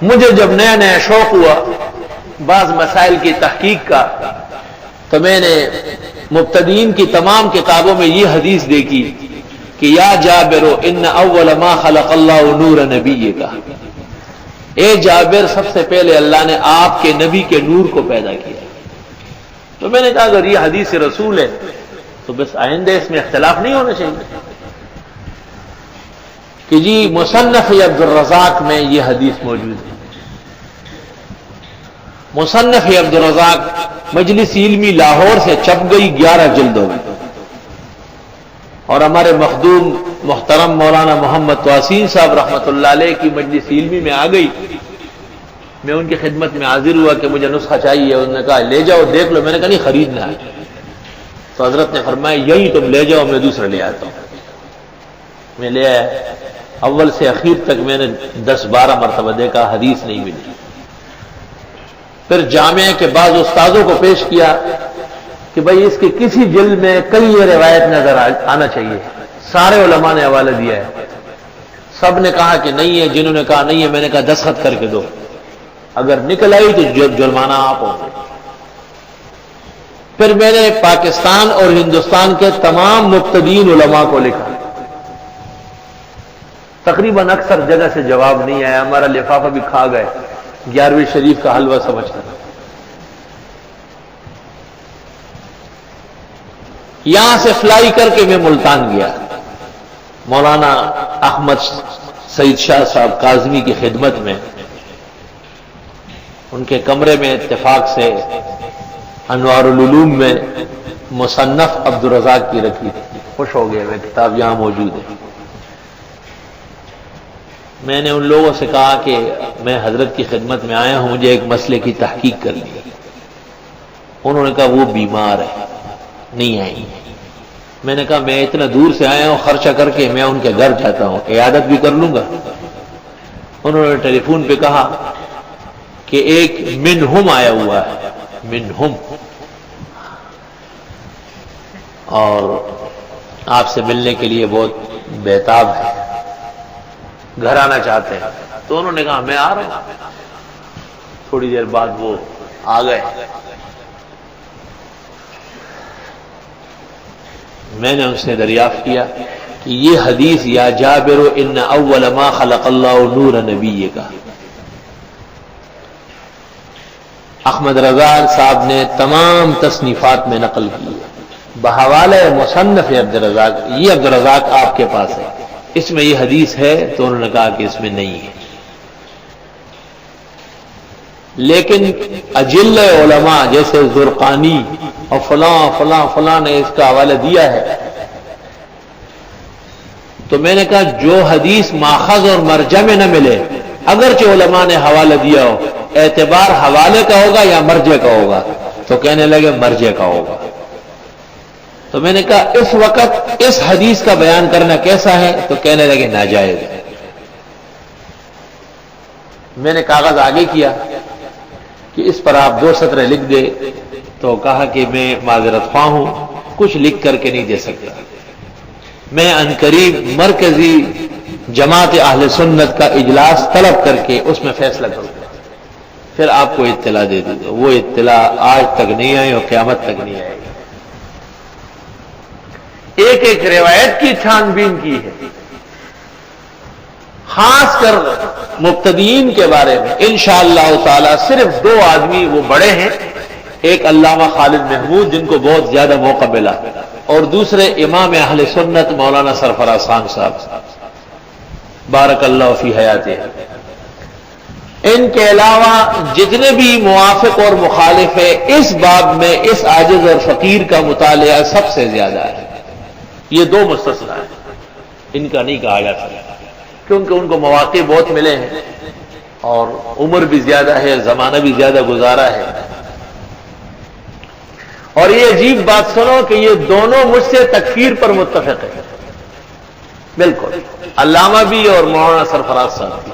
مجھے جب نیا نیا شوق ہوا بعض مسائل کی تحقیق کا، تو میں نے مبتدئین کی تمام کتابوں میں یہ حدیث دیکھی کہ یا جابر ان اول ما خلق اللہ نور نبی کا، اے جابر سب سے پہلے اللہ نے آپ کے نبی کے نور کو پیدا کیا۔ تو میں نے کہا اگر یہ حدیث رسول ہے تو بس آئندہ اس میں اختلاف نہیں ہونا چاہیے کہ جی مصنف عبد الرزاق میں یہ حدیث موجود ہے۔ مصنف عبد الرزاق مجلس علمی لاہور سے چھپ گئی 11 جلدوں میں، اور ہمارے مخدوم محترم مولانا محمد توسین صاحب رحمۃ اللہ علیہ کی مجلس علمی میں آ گئی۔ میں ان کی خدمت میں حاضر ہوا کہ مجھے نسخہ چاہیے، انہوں نے کہا لے جاؤ دیکھ لو۔ میں نے کہا نہیں خریدنا ہے، تو حضرت نے فرمایا یہی تم لے جاؤ، میں دوسرا لے آتا ہوں۔ میں لے آیا، اول سے اخیر تک میں نے 10-12 مرتبہ دیکھا، حدیث نہیں ملی۔ پھر جامعہ کے بعض استادوں کو پیش کیا کہ بھائی اس کی کسی جلد میں کئی یہ روایت نظر آنا چاہیے، سارے علماء نے حوالہ دیا ہے، سب نے کہا کہ نہیں ہے، جنہوں نے کہا نہیں ہے میں نے کہا دستخط کر کے دو، اگر نکل آئی تو جرمانہ آپ ہوں گے۔ پھر میں نے پاکستان اور ہندوستان کے تمام مبتدئین علماء کو لکھا، تقریباً اکثر جگہ سے جواب نہیں آیا، ہمارا لفافہ بھی کھا گئے 11ویں شریف کا حلوہ سمجھ کر۔ یہاں سے فلائی کر کے میں ملتان گیا، مولانا احمد سعید شاہ صاحب کاظمی کی خدمت میں، ان کے کمرے میں اتفاق سے انوار العلوم میں مصنف عبد الرزاق کی رکھی تھی، خوش ہو گئے، وہ کتاب یہاں موجود ہے۔ میں نے ان لوگوں سے کہا کہ میں حضرت کی خدمت میں آیا ہوں، مجھے ایک مسئلے کی تحقیق کرنی ہے۔ انہوں نے کہا وہ بیمار ہے، نہیں آئیں گے۔ میں نے کہا میں اتنا دور سے آیا ہوں، خرچہ کر کے میں ان کے گھر جاتا ہوں، عیادت بھی کر لوں گا۔ انہوں نے ٹیلی فون پہ کہا کہ ایک منہم آیا ہوا ہے، منہم، اور آپ سے ملنے کے لیے بہت بےتاب ہے، گھر آنا چاہتے ہیں۔ تو انہوں نے کہا میں آ رہا ہوں۔ تھوڑی دیر بعد وہ آ گئے۔ میں نے ان سے دریافت کیا کہ یہ حدیث یا جابر ان اول ما خلق اللہ نور نبی کا، احمد رضا صاحب نے تمام تصنیفات میں نقل کی ہے بحوالہ مصنف عبد الرزاق۔ یہ عبد الرزاق آپ کے پاس ہے، اس میں یہ حدیث ہے؟ تو انہوں نے کہا کہ اس میں نہیں ہے، لیکن اجل علماء جیسے زرقانی اور فلاں فلاں فلاں نے اس کا حوالہ دیا ہے۔ تو میں نے کہا جو حدیث ماخذ اور مرجع میں نہ ملے، اگرچہ علماء نے حوالہ دیا ہو، اعتبار حوالے کا ہوگا یا مرجع کا ہوگا؟ تو کہنے لگے مرجع کا ہوگا۔ تو میں نے کہا اس وقت اس حدیث کا بیان کرنا کیسا ہے؟ تو کہنے لگے ناجائز ہے۔ میں نے کاغذ آگے کیا کہ اس پر آپ 2 سطریں لکھ دے، تو کہا کہ میں معذرت خواہ ہوں، کچھ لکھ کر کے نہیں دے سکتا، میں عنقریب مرکزی جماعت اہل سنت کا اجلاس طلب کر کے اس میں فیصلہ کروں گا، پھر آپ کو اطلاع دے دوں گا۔ وہ اطلاع آج تک نہیں آئی اور قیامت تک نہیں آئے گی۔ ایک ایک روایت کی چھان بین کی ہے، خاص کر مبتدئین کے بارے میں انشاءاللہ تعالی صرف 2 آدمی وہ بڑے ہیں، ایک علامہ خالد محمود جن کو بہت زیادہ موقع ملا، اور دوسرے امام اہل سنت مولانا سرفراز خان صاحب، بارک اللہ فی حیاتہ۔ ان کے علاوہ جتنے بھی موافق اور مخالف ہیں اس باب میں اس عاجز اور فقیر کا مطالعہ سب سے زیادہ ہے۔ یہ 2 مستثنیٰ ہیں، ان کا نہیں کہا جا سکتا، کیونکہ ان کو مواقع بہت ملے ہیں اور عمر بھی زیادہ ہے، زمانہ بھی زیادہ گزارا ہے۔ اور یہ عجیب بات سنو کہ یہ دونوں مجھ سے تکفیر پر متفق ہیں، بالکل، علامہ بھی اور مولانا سرفراز صاحب بھی۔